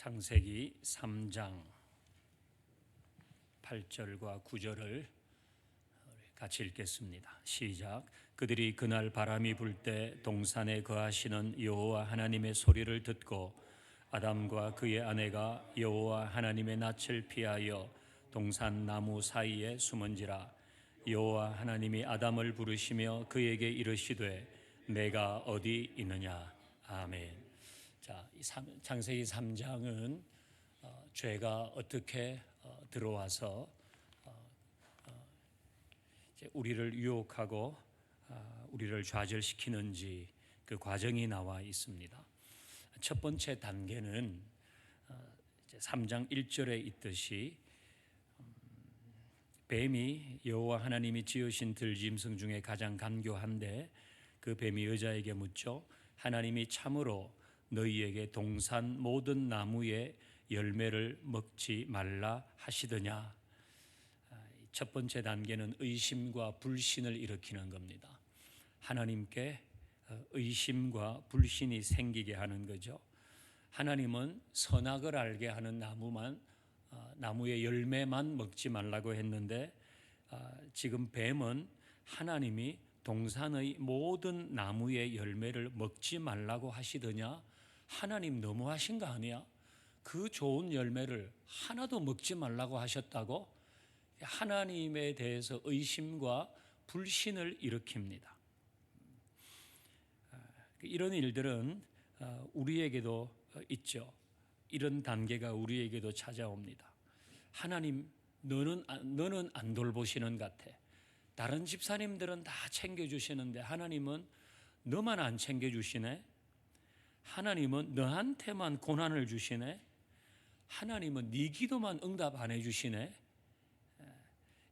창세기 3장 8절과 9절을 같이 읽겠습니다. 시작. 그들이 그날 바람이 불 때 동산에 거하시는 여호와 하나님의 소리를 듣고 아담과 그의 아내가 여호와 하나님의 낯을 피하여 동산 나무 사이에 숨은지라. 여호와 하나님이 아담을 부르시며 그에게 이르시되 내가 어디 있느냐. 아멘. 자, 창세기 3장은 죄가 어떻게 들어와서 우리를 유혹하고 우리를 좌절시키는지 그 과정이 나와 있습니다. 첫 번째 단계는 3장 1절에 있듯이 뱀이 여호와 하나님이 지으신 들짐승 중에 가장 간교한데 그 뱀이 여자에게 묻죠. 하나님이 참으로 너희에게 동산 모든 나무의 열매를 먹지 말라 하시더냐. 첫 번째 단계는 의심과 불신을 일으키는 겁니다. 하나님께 의심과 불신이 생기게 하는 거죠. 하나님은 선악을 알게 하는 나무의 열매만 먹지 말라고 했는데 지금 뱀은 하나님이 동산의 모든 나무의 열매를 먹지 말라고 하시더냐? 하나님 너무하신 거 아니야? 그 좋은 열매를 하나도 먹지 말라고 하셨다고? 하나님에 대해서 의심과 불신을 일으킵니다. 이런 일들은 우리에게도 있죠. 이런 단계가 우리에게도 찾아옵니다. 하나님, 너는 안 돌보시는 것 같아. 다른 집사님들은 다 챙겨주시는데 하나님은 너만 안 챙겨주시네. 하나님은 너한테만 고난을 주시네. 하나님은 네 기도만 응답 안 해주시네.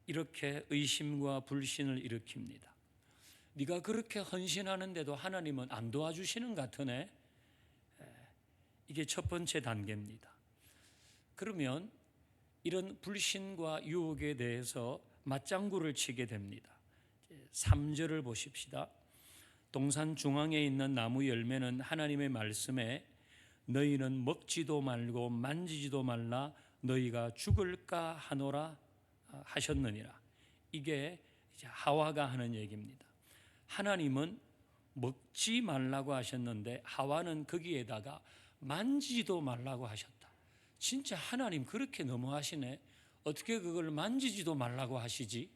이렇게 의심과 불신을 일으킵니다. 네가 그렇게 헌신하는데도 하나님은 안 도와주시는 것 같으네. 이게 첫 번째 단계입니다. 그러면 이런 불신과 유혹에 대해서 맞장구를 치게 됩니다. 3절을 보십시다. 동산 중앙에 있는 나무 열매는 하나님의 말씀에 너희는 먹지도 말고 만지지도 말라 너희가 죽을까 하노라 하셨느니라. 이게 이제 하와가 하는 얘기입니다. 하나님은 먹지 말라고 하셨는데 하와는 거기에다가 만지지도 말라고 하셨다. 진짜 하나님 그렇게 너무하시네. 어떻게 그걸 만지지도 말라고 하시지?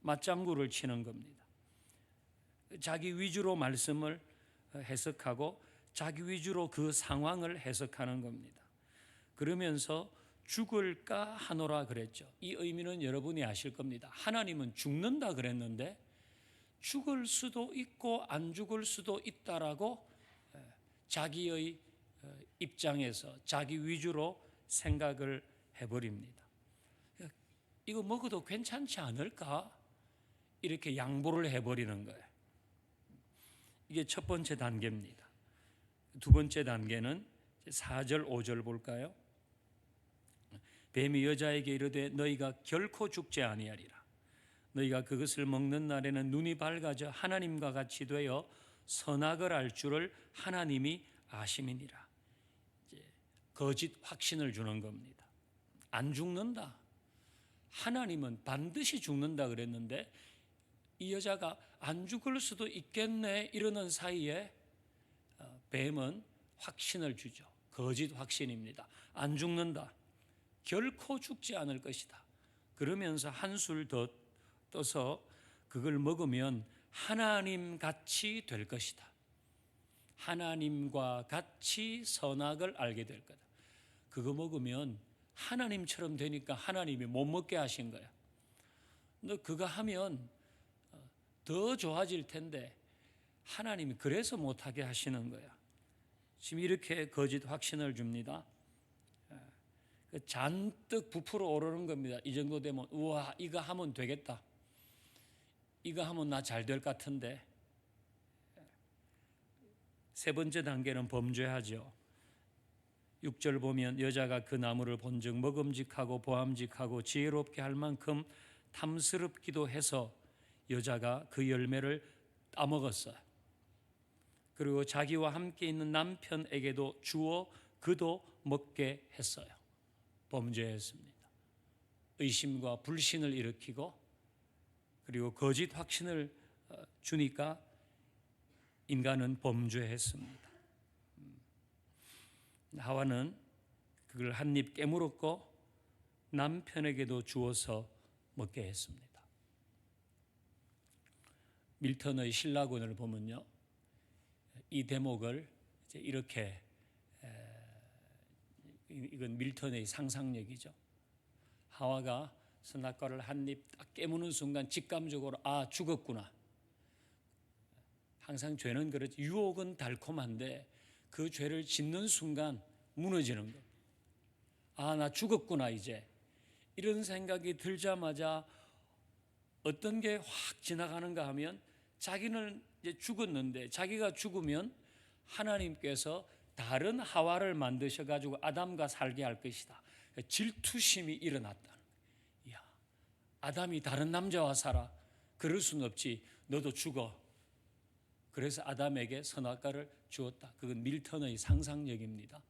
맞장구를 치는 겁니다. 자기 위주로 말씀을 해석하고 자기 위주로 그 상황을 해석하는 겁니다. 그러면서 죽을까 하노라 그랬죠. 이 의미는 여러분이 아실 겁니다. 하나님은 죽는다 그랬는데 죽을 수도 있고 안 죽을 수도 있다라고 자기의 입장에서 자기 위주로 생각을 해버립니다. 이거 먹어도 괜찮지 않을까? 이렇게 양보를 해버리는 거예요. 이게 첫 번째 단계입니다. 두 번째 단계는 4절 5절 볼까요? 뱀이 여자에게 이르되 너희가 결코 죽지 아니하리라. 너희가 그것을 먹는 날에는 눈이 밝아져 하나님과 같이 되어 선악을 알 줄을 하나님이 아심이니라. 이제 거짓 확신을 주는 겁니다. 안 죽는다. 하나님은 반드시 죽는다 그랬는데 이 여자가 안 죽을 수도 있겠네 이러는 사이에 뱀은 확신을 주죠. 거짓 확신입니다. 안 죽는다. 결코 죽지 않을 것이다. 그러면서 한술 더 떠서 그걸 먹으면 하나님 같이 될 것이다. 하나님과 같이 선악을 알게 될 거다. 그거 먹으면 하나님처럼 되니까 하나님이 못 먹게 하신 거야. 너 그거 하면 더 좋아질 텐데 하나님이 그래서 못하게 하시는 거야. 지금 이렇게 거짓 확신을 줍니다. 잔뜩 부풀어 오르는 겁니다. 이 정도 되면 우와 이거 하면 되겠다. 이거 하면 나 잘 될 것 같은데. 세 번째 단계는 범죄하죠. 6절 보면 여자가 그 나무를 본즉 먹음직하고 보암직하고 지혜롭게 할 만큼 탐스럽기도 해서 여자가 그 열매를 따먹었어요. 그리고 자기와 함께 있는 남편에게도 주어 그도 먹게 했어요. 범죄했습니다. 의심과 불신을 일으키고 그리고 거짓 확신을 주니까 인간은 범죄했습니다. 하와는 그걸 한 입 깨물었고 남편에게도 주어서 먹게 했습니다. 밀턴의 신라곤을 보면요, 이 대목을 이렇게, 이건 밀턴의 상상력이죠. 하와가 선악과를 한 입 딱 깨무는 순간 직감적으로 죽었구나. 항상 죄는 그렇지, 유혹은 달콤한데 그 죄를 짓는 순간 무너지는 것. 나 죽었구나 이제. 이런 생각이 들자마자 어떤 게 확 지나가는가 하면 자기는 이제 죽었는데 자기가 죽으면 하나님께서 다른 하와를 만드셔가지고 아담과 살게 할 것이다. 질투심이 일어났다. 이야, 아담이 다른 남자와 살아. 그럴 수는 없지. 너도 죽어. 그래서 아담에게 선악과를 주었다. 그건 밀턴의 상상력입니다.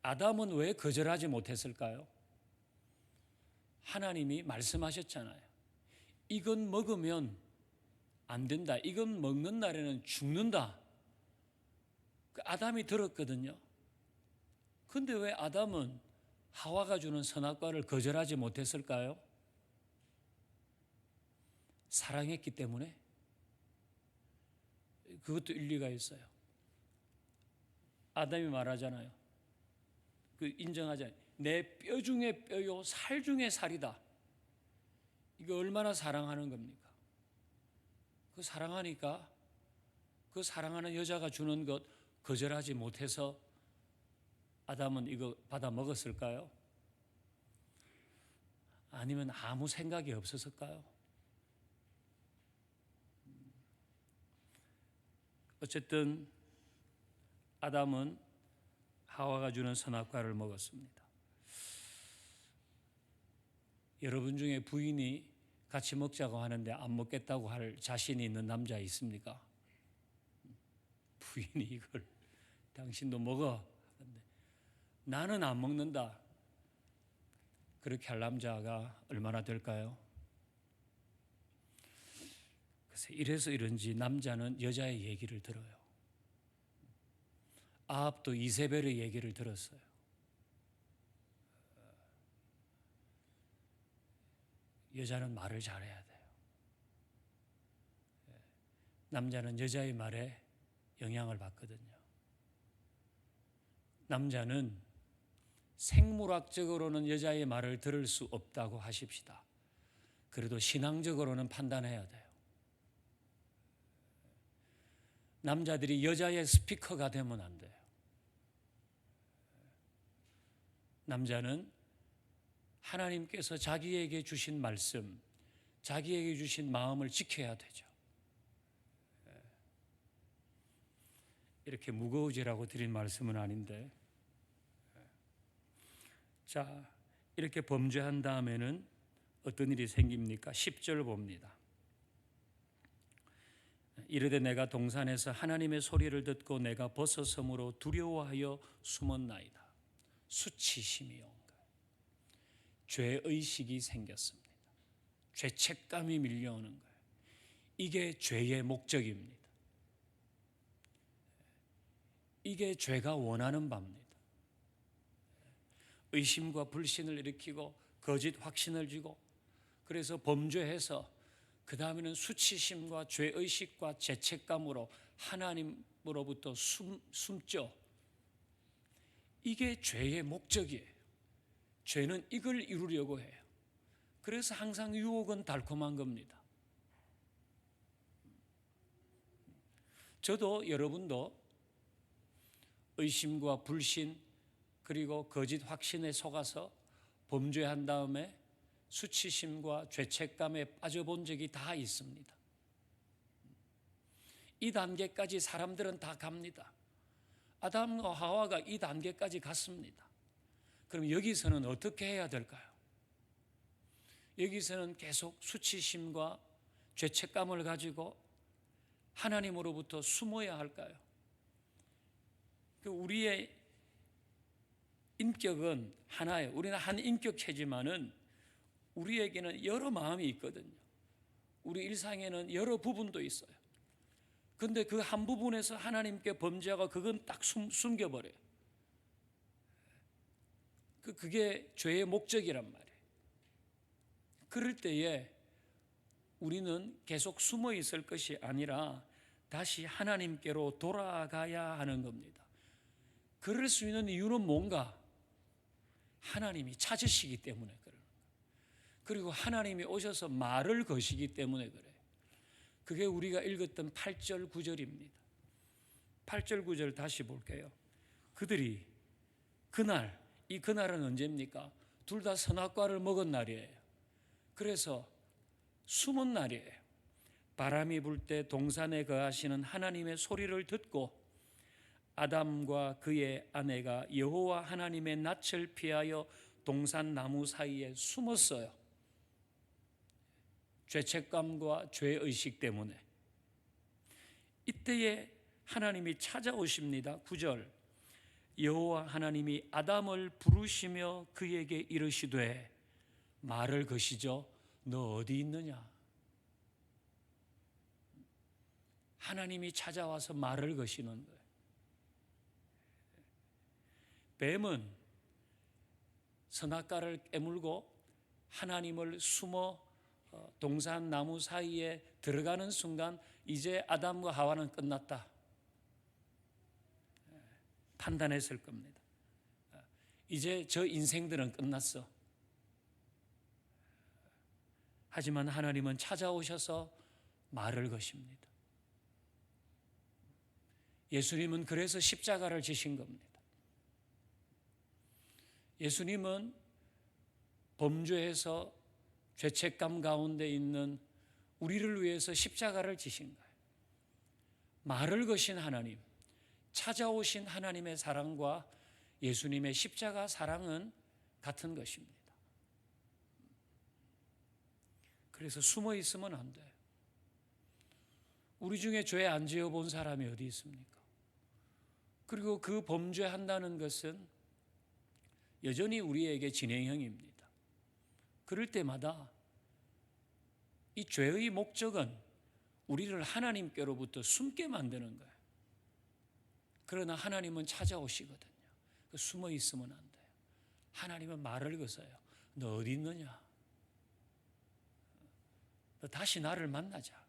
아담은 왜 거절하지 못했을까요? 하나님이 말씀하셨잖아요. 이건 먹으면 안 된다. 이건 먹는 날에는 죽는다. 아담이 들었거든요. 그런데 왜 아담은 하와가 주는 선악과를 거절하지 못했을까요? 사랑했기 때문에. 그것도 일리가 있어요. 아담이 말하잖아요. 인정하잖아요. 내 뼈 중에 뼈요 살 중에 살이다. 이거 얼마나 사랑하는 겁니까? 그 사랑하니까 그 사랑하는 여자가 주는 것 거절하지 못해서 아담은 이거 받아 먹었을까요? 아니면 아무 생각이 없었을까요? 어쨌든 아담은 하와가 주는 선악과를 먹었습니다. 여러분 중에 부인이 같이 먹자고 하는데 안 먹겠다고 할 자신이 있는 남자 있습니까? 부인이 이걸 당신도 먹어. 나는 안 먹는다. 그렇게 할 남자가 얼마나 될까요? 그래서 이래서 이런지 남자는 여자의 얘기를 들어요. 아합도 이세벨의 얘기를 들었어요. 여자는 말을 잘해야 돼요. 남자는 여자의 말에 영향을 받거든요. 남자는 생물학적으로는 여자의 말을 들을 수 없다고 하십시다. 그래도 신앙적으로는 판단해야 돼요. 남자들이 여자의 스피커가 되면 안 돼요. 남자는 하나님께서 자기에게 주신 말씀, 자기에게 주신 마음을 지켜야 되죠. 이렇게 무거워지라고 드린 말씀은 아닌데, 자, 이렇게 범죄한 다음에는 어떤 일이 생깁니까? 10절 봅니다. 이르되 내가 동산에서 하나님의 소리를 듣고 내가 버섯섬으로 두려워하여 숨었나이다. 수치심이 온 거예요. 죄의식이 생겼습니다. 죄책감이 밀려오는 거예요. 이게 죄의 목적입니다. 이게 죄가 원하는 바입니다. 의심과 불신을 일으키고 거짓 확신을 주고 그래서 범죄해서 그 다음에는 수치심과 죄의식과 죄책감으로 하나님으로부터 숨죠. 이게 죄의 목적이에요. 죄는 이걸 이루려고 해요. 그래서 항상 유혹은 달콤한 겁니다. 저도 여러분도 의심과 불신 그리고 거짓 확신에 속아서 범죄한 다음에 수치심과 죄책감에 빠져본 적이 다 있습니다. 이 단계까지 사람들은 다 갑니다. 아담과 하와가 이 단계까지 갔습니다. 그럼 여기서는 어떻게 해야 될까요? 여기서는 계속 수치심과 죄책감을 가지고 하나님으로부터 숨어야 할까요? 우리의 인격은 하나예요. 우리는 한 인격체지만은 우리에게는 여러 마음이 있거든요. 우리 일상에는 여러 부분도 있어요. 그런데 그 한 부분에서 하나님께 범죄하고 그건 딱 숨겨버려요. 그게 죄의 목적이란 말이에요. 그럴 때에 우리는 계속 숨어 있을 것이 아니라 다시 하나님께로 돌아가야 하는 겁니다. 그럴 수 있는 이유는 뭔가? 하나님이 찾으시기 때문에 그래요. 그리고 하나님이 오셔서 말을 거시기 때문에 그래요. 그게 우리가 읽었던 8절 9절입니다. 8절 9절 다시 볼게요. 그들이 그날, 이 그날은 언제입니까? 둘 다 선악과를 먹은 날이에요. 그래서 숨은 날이에요. 바람이 불 때 동산에 거하시는 하나님의 소리를 듣고 아담과 그의 아내가 여호와 하나님의 낯을 피하여 동산 나무 사이에 숨었어요. 죄책감과 죄의식 때문에. 이때에 하나님이 찾아오십니다. 9절 여호와 하나님이 아담을 부르시며 그에게 이르시되 말을 거시죠. 너 어디 있느냐? 하나님이 찾아와서 말을 거시는 거예요. 뱀은 선악과를 깨물고 하나님을 숨어 동산 나무 사이에 들어가는 순간 이제 아담과 하와는 끝났다 판단했을 겁니다. 이제 저 인생들은 끝났어. 하지만 하나님은 찾아오셔서 말을 거십니다. 예수님은 그래서 십자가를 지신 겁니다. 예수님은 범죄에서 죄책감 가운데 있는 우리를 위해서 십자가를 지신 거예요. 말을 거신 하나님, 찾아오신 하나님의 사랑과 예수님의 십자가 사랑은 같은 것입니다. 그래서 숨어 있으면 안 돼요. 우리 중에 죄 안 지어본 사람이 어디 있습니까? 그리고 그 범죄한다는 것은 여전히 우리에게 진행형입니다. 그럴 때마다 이 죄의 목적은 우리를 하나님께로부터 숨게 만드는 거예요. 그러나 하나님은 찾아오시거든요. 숨어 있으면 안 돼요. 하나님은 말을 거서요. 너 어디 있느냐? 너 다시 나를 만나자.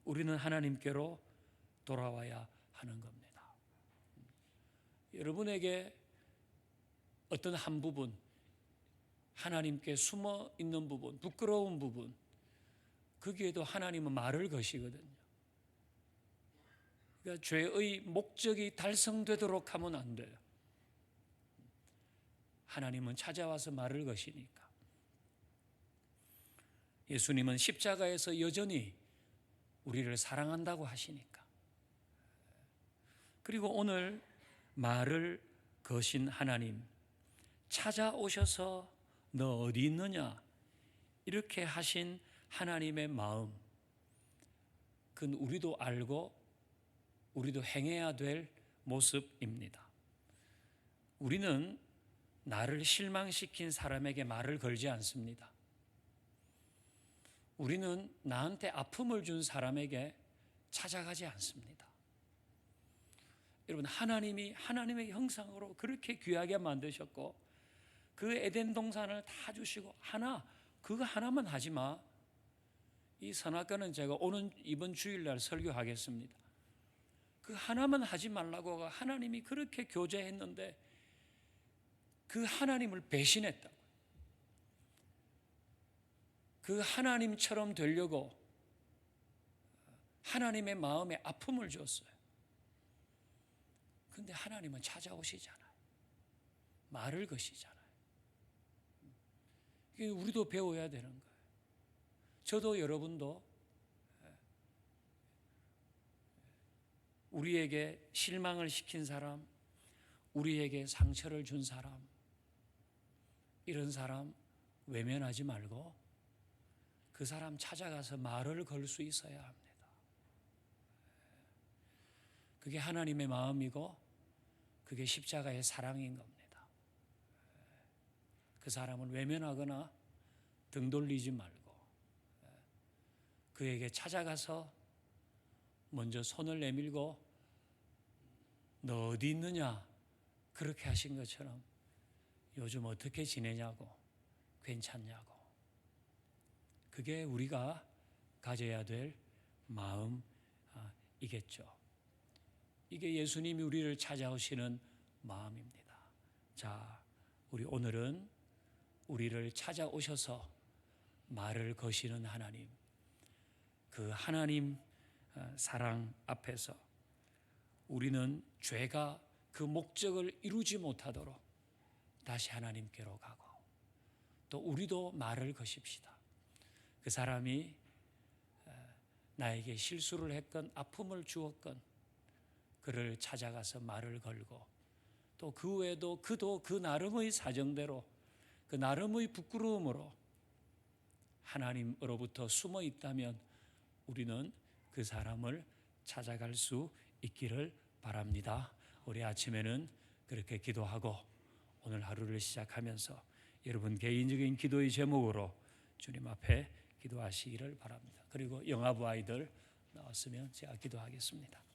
우리는 하나님께로 돌아와야 하는 겁니다. 여러분에게 어떤 한 부분, 하나님께 숨어 있는 부분, 부끄러운 부분, 거기에도 하나님은 말을 거시거든요. 그러니까 죄의 목적이 달성되도록 하면 안 돼요. 하나님은 찾아와서 말을 거시니까. 예수님은 십자가에서 여전히 우리를 사랑한다고 하시니까. 그리고 오늘 말을 거신 하나님, 찾아오셔서 너 어디 있느냐? 이렇게 하신 하나님의 마음, 그건 우리도 알고 우리도 행해야 될 모습입니다. 우리는 나를 실망시킨 사람에게 말을 걸지 않습니다. 우리는 나한테 아픔을 준 사람에게 찾아가지 않습니다. 여러분, 하나님이 하나님의 형상으로 그렇게 귀하게 만드셨고 그 에덴 동산을 다 주시고 그거 하나만 하지 마. 이 선악과는 제가 이번 주일날 설교하겠습니다. 그 하나만 하지 말라고 하나님이 그렇게 교제했는데 그 하나님을 배신했다고. 그 하나님처럼 되려고 하나님의 마음에 아픔을 줬어요. 그런데 하나님은 찾아오시잖아요. 말을 거시잖아요. 이게 우리도 배워야 되는 거예요. 저도 여러분도 우리에게 실망을 시킨 사람, 우리에게 상처를 준 사람, 이런 사람 외면하지 말고 그 사람 찾아가서 말을 걸 수 있어야 합니다. 그게 하나님의 마음이고 그게 십자가의 사랑인 겁니다. 그 사람을 외면하거나 등 돌리지 말고 그에게 찾아가서 먼저 손을 내밀고 너 어디 있느냐 그렇게 하신 것처럼 요즘 어떻게 지내냐고, 괜찮냐고. 그게 우리가 가져야 될 마음이겠죠. 이게 예수님이 우리를 찾아오시는 마음입니다. 자, 우리 오늘은 우리를 찾아오셔서 말을 거시는 하나님, 그 하나님 사랑 앞에서 우리는 죄가 그 목적을 이루지 못하도록 다시 하나님께로 가고 또 우리도 말을 거십시다. 그 사람이 나에게 실수를 했건 아픔을 주었건 그를 찾아가서 말을 걸고 또 그 외에도 그도 그 나름의 사정대로 그 나름의 부끄러움으로 하나님으로부터 숨어 있다면 우리는 그 사람을 찾아갈 수 있기를 바랍니다. 우리 아침에는 그렇게 기도하고 오늘 하루를 시작하면서 여러분 개인적인 기도의 제목으로 주님 앞에 기도하시기를 바랍니다. 그리고 영아부 아이들 나왔으면 제가 기도하겠습니다.